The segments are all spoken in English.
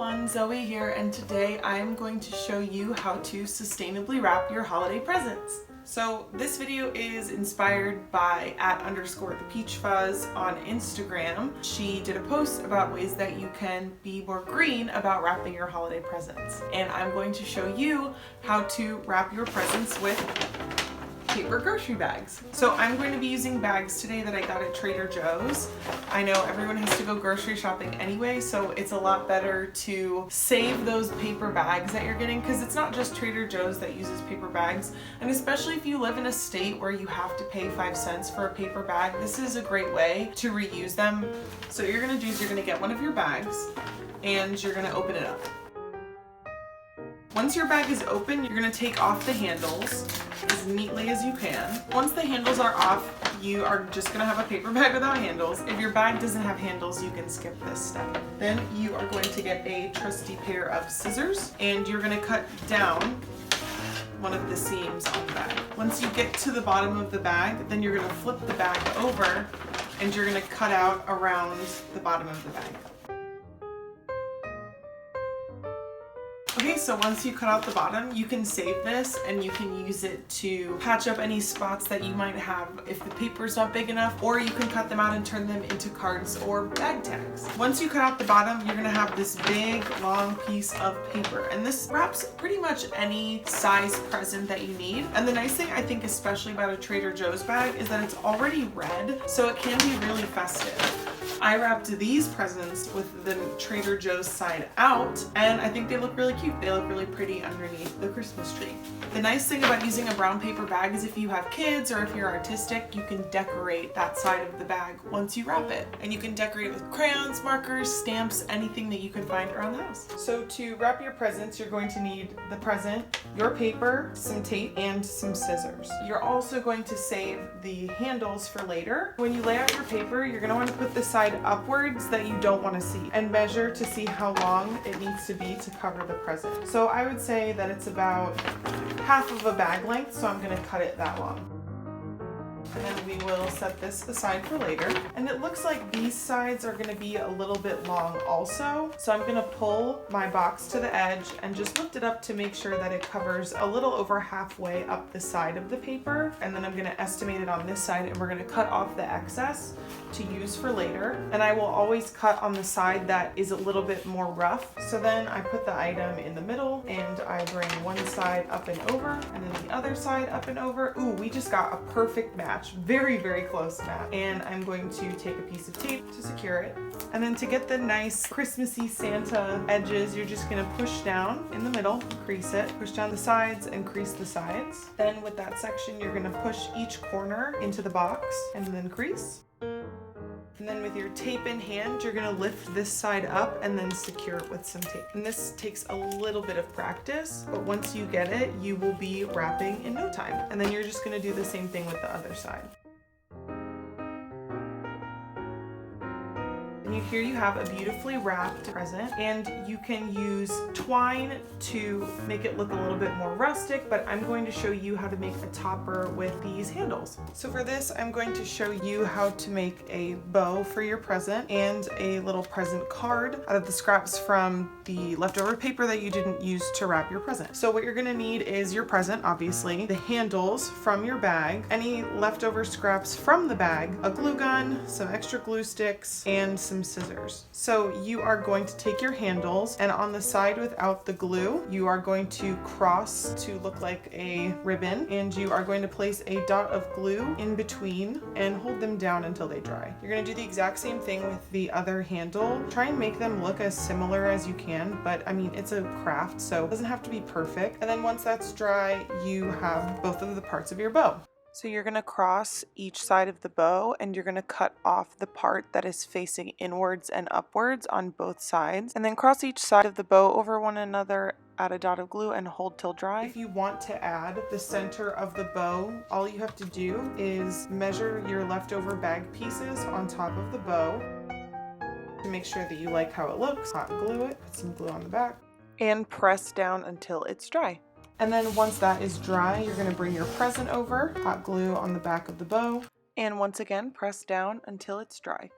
everyone, Zoe here, and today I am going to show you how to sustainably wrap your holiday presents. So this video is inspired by @_thepeachfuzz on Instagram. She did a post about ways that you can be more green about wrapping your holiday presents. And I'm going to show you how to wrap your presents with paper grocery bags. So I'm going to be using bags today that I got at Trader Joe's. I know everyone has to go grocery shopping anyway, so it's a lot better to save those paper bags that you're getting, because it's not just Trader Joe's that uses paper bags. And especially if you live in a state where you have to pay 5 cents for a paper bag, this is a great way to reuse them. So what you're gonna do is you're gonna get one of your bags and you're gonna open it up. Once your bag is open, you're gonna take off the handles as neatly as you can. Once the handles are off, you are just gonna have a paper bag without handles. If your bag doesn't have handles, you can skip this step. Then you are going to get a trusty pair of scissors and you're gonna cut down one of the seams on the bag. Once you get to the bottom of the bag, then you're gonna flip the bag over and you're gonna cut out around the bottom of the bag. Okay, so once you cut out the bottom, you can save this and you can use it to patch up any spots that you might have if the paper's not big enough, or you can cut them out and turn them into cards or bag tags. Once you cut out the bottom, you're gonna have this big, long piece of paper, and this wraps pretty much any size present that you need. And the nice thing I think especially about a Trader Joe's bag is that it's already red, so it can be really festive. I wrapped these presents with the Trader Joe's side out, and I think they look really cute. They look really pretty underneath the Christmas tree. The nice thing about using a brown paper bag is if you have kids or if you're artistic, you can decorate that side of the bag once you wrap it. And you can decorate with crayons, markers, stamps, anything that you can find around the house. So to wrap your presents, you're going to need the present, your paper, some tape, and some scissors. You're also going to save the handles for later. When you lay out your paper, you're going to want to put the side upwards that you don't want to see and measure to see how long it needs to be to cover the present. So I would say that it's about half of a bag length, so I'm going to cut it that long. And then we will set this aside for later. And it looks like these sides are going to be a little bit long also. So I'm going to pull my box to the edge and just lift it up to make sure that it covers a little over halfway up the side of the paper. And then I'm going to estimate it on this side, and we're going to cut off the excess to use for later. And I will always cut on the side that is a little bit more rough. So then I put the item in the middle and I bring one side up and over and then the other side up and over. Ooh, we just got a perfect match. Very, very close match. And I'm going to take a piece of tape to secure it. And then to get the nice Christmassy Santa edges, you're just gonna push down in the middle, crease it, push down the sides and crease the sides. Then with that section, you're gonna push each corner into the box and then crease. And then with your tape in hand, you're gonna lift this side up and then secure it with some tape. And this takes a little bit of practice, but once you get it, you will be wrapping in no time. And then you're just gonna do the same thing with the other side. And here you have a beautifully wrapped present, and you can use twine to make it look a little bit more rustic, but I'm going to show you how to make a topper with these handles. So for this, I'm going to show you how to make a bow for your present and a little present card out of the scraps from the leftover paper that you didn't use to wrap your present. So what you're gonna need is your present, obviously, the handles from your bag, any leftover scraps from the bag, a glue gun, some extra glue sticks, and some scissors. So you are going to take your handles, and on the side without the glue, you are going to cross to look like a ribbon, and you are going to place a dot of glue in between and hold them down until they dry. You're going to do the exact same thing with the other handle. Try and make them look as similar as you can, but I mean, it's a craft, so it doesn't have to be perfect. And then once that's dry, you have both of the parts of your bow. So you're going to cross each side of the bow, and you're going to cut off the part that is facing inwards and upwards on both sides, and then cross each side of the bow over one another, add a dot of glue, and hold till dry. If you want to add the center of the bow, all you have to do is measure your leftover bag pieces on top of the bow to make sure that you like how it looks. Hot glue it, put some glue on the back, and press down until it's dry. And then once that is dry, you're going to bring your present over, hot glue on the back of the bow, and once again press down until it's dry.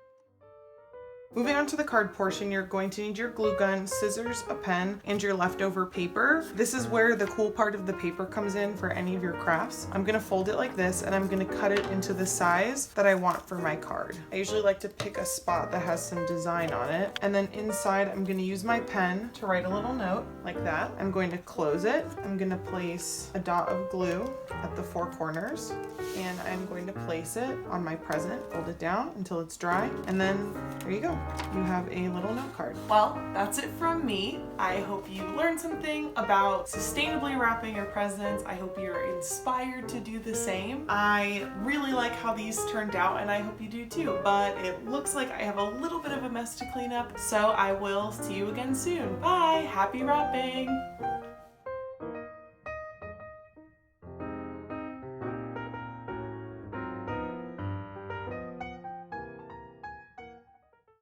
Moving on to the card portion, you're going to need your glue gun, scissors, a pen, and your leftover paper. This is where the cool part of the paper comes in for any of your crafts. I'm gonna fold it like this, and I'm gonna cut it into the size that I want for my card. I usually like to pick a spot that has some design on it, and then inside I'm gonna use my pen to write a little note like that. I'm going to close it. I'm gonna place a dot of glue at the 4 corners, and I'm going to place it on my present, fold it down until it's dry, and then there you go. You have a little note card. Well, that's it from me. I hope you learned something about sustainably wrapping your presents. I hope you're inspired to do the same. I really like how these turned out, and I hope you do too, but it looks like I have a little bit of a mess to clean up, so I will see you again soon. Bye! Happy wrapping!